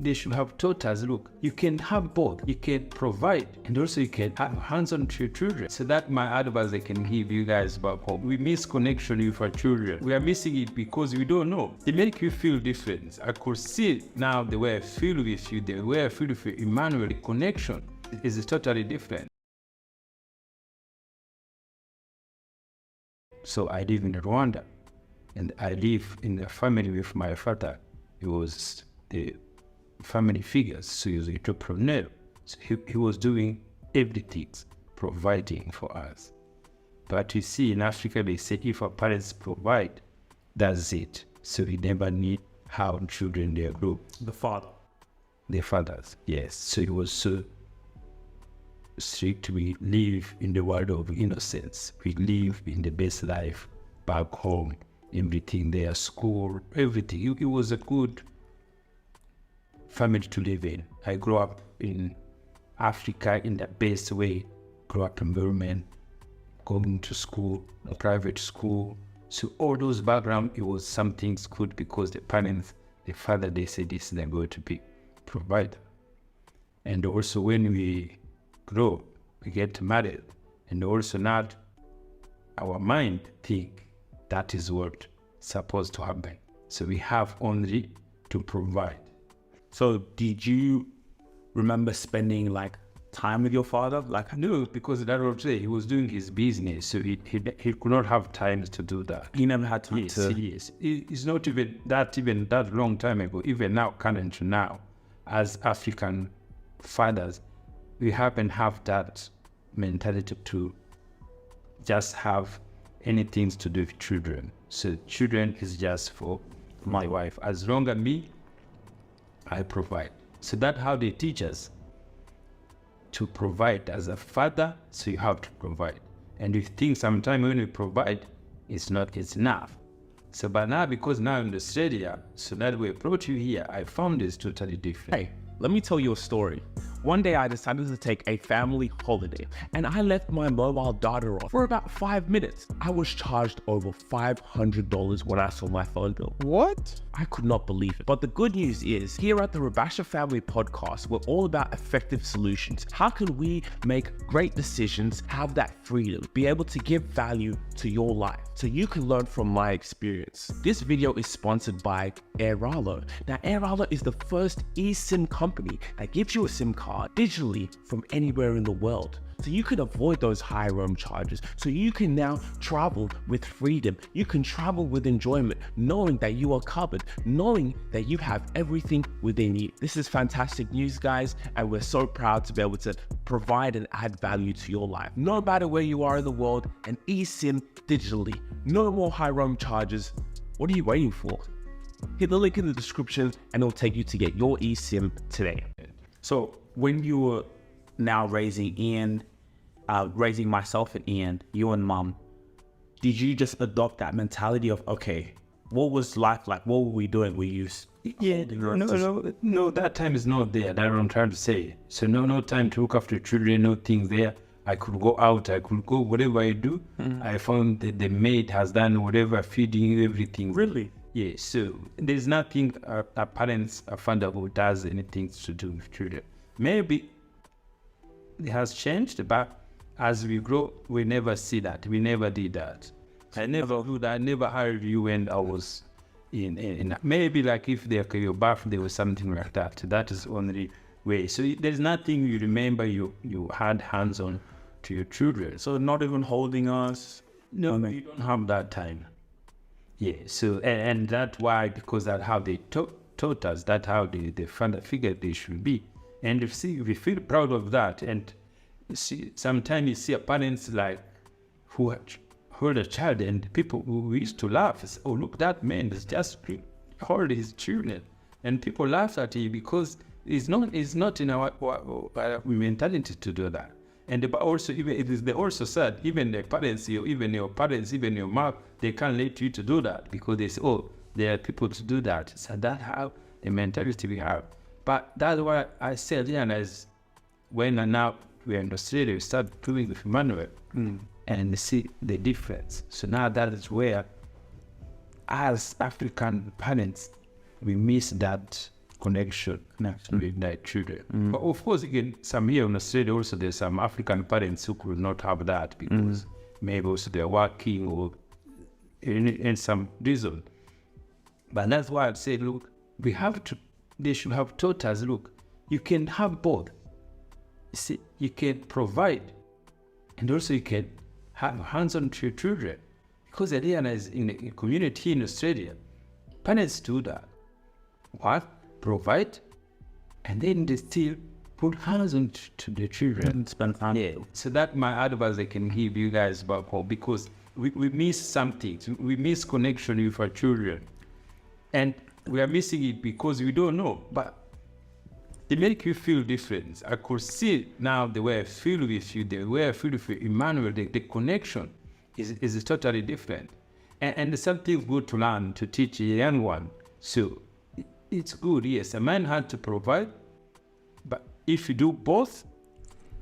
they should have taught us, look, you can have both. You can provide and also you can have hands-on to your children. So that's my advice I can give you guys back home. We miss connection with our children. We are missing it because we don't know. They make you feel different. I could see now the way I feel with you, the way I feel with Emmanuel, the connection is totally different. So I live in Rwanda and I live in a family with my father. He was the family figures, so he was an entrepreneur. So he was doing everything, providing for us. But you see, in Africa, they say if our parents provide, that's it. So we never need how children they grow. The father. The fathers, yes. So he was so strict. We live in the world of innocence. We live in the best life back home. Everything there, school, everything. It was a good family to live in. I grew up in Africa in the best way. Grew up environment, going to school, a private school. So all those background, it was something good because the parents, the father, they said this is going to be provider. And also when we grow, we get married, and also not our mind think that is what supposed to happen. So we have only to provide. So did you remember spending like time with your father? Like, no, because that was he was doing his business, so he could not have time to do that. He never had time to. Yes, it's not even that long time ago. Even now, current now, as African fathers, we haven't have that mentality to just have anything to do with children. So children is just for my wife. As long as me, I provide. So that's how they teach us to provide as a father. So you have to provide. And you think sometimes when we provide, it's enough. So but now, because now in Australia, so that we brought you here, I found this totally different. Hey, let me tell you a story. One day I decided to take a family holiday and I left my mobile data on for about 5 minutes. I was charged over $500 when I saw my phone bill. What? I could not believe it. But the good news is, here at the Rubasha Family podcast, we're all about effective solutions. How can we make great decisions, have that freedom, be able to give value to your life so you can learn from my experience? This video is sponsored by Raiz. Now, Raiz is the first eSIM company that gives you a SIM card digitally from anywhere in the world. So you can avoid those high roam charges. So you can now travel with freedom. You can travel with enjoyment, knowing that you are covered, knowing that you have everything within you. This is fantastic news, guys, and we're so proud to be able to provide and add value to your life. No matter where you are in the world, an eSIM digitally. No more high roam charges. What are you waiting for? Hit the link in the description and it'll take you to get your eSIM today. So when you were now raising Ian, raising myself and Ian, you and mom, did you just adopt that mentality of, okay, what was life like? What were we doing? We used no, that time is not there. That's what I'm trying to say. So no time to look after children, no things there. I could go out, I could go whatever I do. I found that the maid has done whatever, feeding, everything. Really? Yeah, so there's nothing a parents, a father who does anything to do with children. Maybe it has changed, but as we grow, we never see that. We never did that. I never do that. I never hired you when I was in maybe like if they're your birthday or something like that. That is only way. So there's nothing you remember you had hands on to your children. So not even holding us? No, you don't have that time. Yeah, so and that's why, because that's how they taught us, that's how the father figure they should be. And if we feel proud of that, and see, sometimes you see a parents like who hold a child, and people who used to laugh, say, oh look, that man is just hold his children, and people laugh at him because it's not in our mentality to do that. And also, even it is also sad, even the parents, even your parents, even your mom, they can't let you to do that because they say, oh, there are people to do that. So that's how the mentality we have. But that's why I said, as when now we're in Australia, we start doing with Emmanuel and see the difference. So now that is where, as African parents, we miss that connection with their children. But of course, again, some here in Australia also, there's some African parents who could not have that because maybe also they're working or in some reason. But that's why I'd say, look, they should have taught us, look, you can have both. You see, you can provide and also you can have hands-on to your children. Because I realize in the community in Australia, parents do that. What? Provide, and then they still put hands on to the children. Spend time. Yeah. So that my advice I can give you guys about home, because we miss something. We miss connection with our children. And we are missing it because we don't know. But they make you feel different. I could see now the way I feel with you, the way I feel with Emmanuel, the connection is totally different. And it's something good to learn, to teach a young one. So it's good, yes. A man had to provide, but if you do both,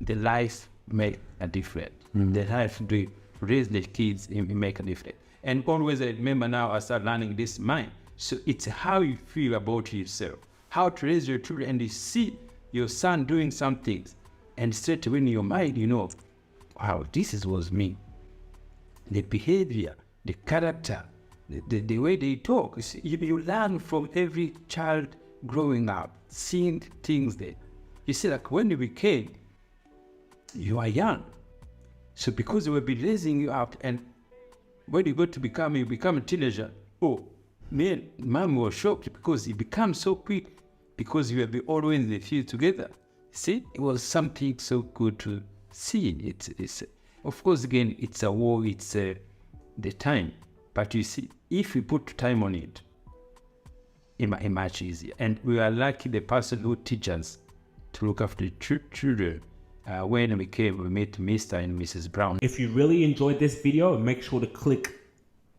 the life make a difference. The life to raise the kids make a difference. And always I remember now I start learning this mind. So it's how you feel about yourself, how to raise your children, and you see your son doing some things, and straight away in your mind, you know, wow, this was me. The behavior, the character, the way they talk. You learn from every child growing up, seeing things there. You see, like when you became, you are young. So because they will be raising you up, and when you become a teenager, oh, man, mom was shocked because you become so quick because you have been always in the field together. See, it was something so good to see. It's of course, again, it's a war, it's the time. But you see, if we put time on it, it's much easier. And we are lucky the person who teaches us to look after the children. When we met Mr. and Mrs. Brown. If you really enjoyed this video, make sure to click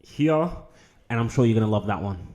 here, and I'm sure you're going to love that one.